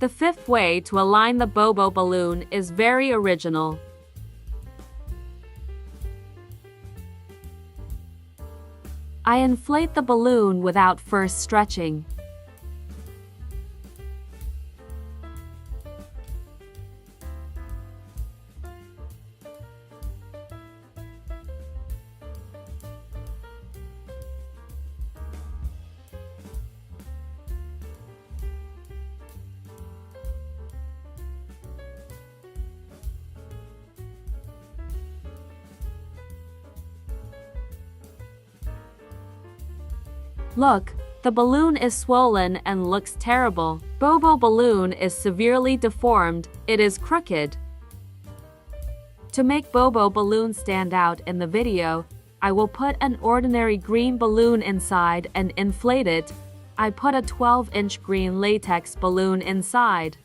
The fifth way to align the bobo balloon is very original. I inflate the balloon without first stretching. Look, the balloon is swollen and looks terrible. Bobo balloon is severely deformed, it is crooked. To make bobo balloon stand out in the video, I will put an ordinary green balloon inside and inflate it. I put a 12-inch green latex balloon inside.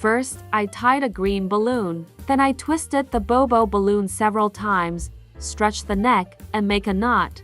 First, I tied a green balloon. Then I twisted the bobo balloon several times, stretch the neck, and make a knot.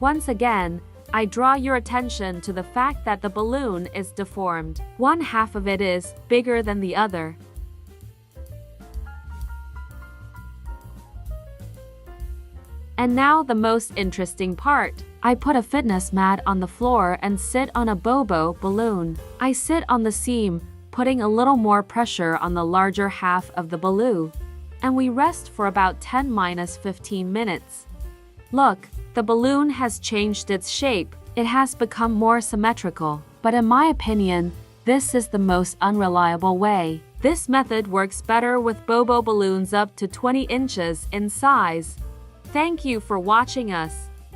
Once again, I draw your attention to the fact that the balloon is deformed. One half of it is bigger than the other. And now the most interesting part. I put a fitness mat on the floor and sit on a bobo balloon. I sit on the seam, putting a little more pressure on the larger half of the balloon. And we rest for about 10–15 minutes. Look, the balloon has changed its shape. It has become more symmetrical. But in my opinion, this is the most unreliable way. This method works better with bobo balloons up to 20 inches in size. Thank you for watching us.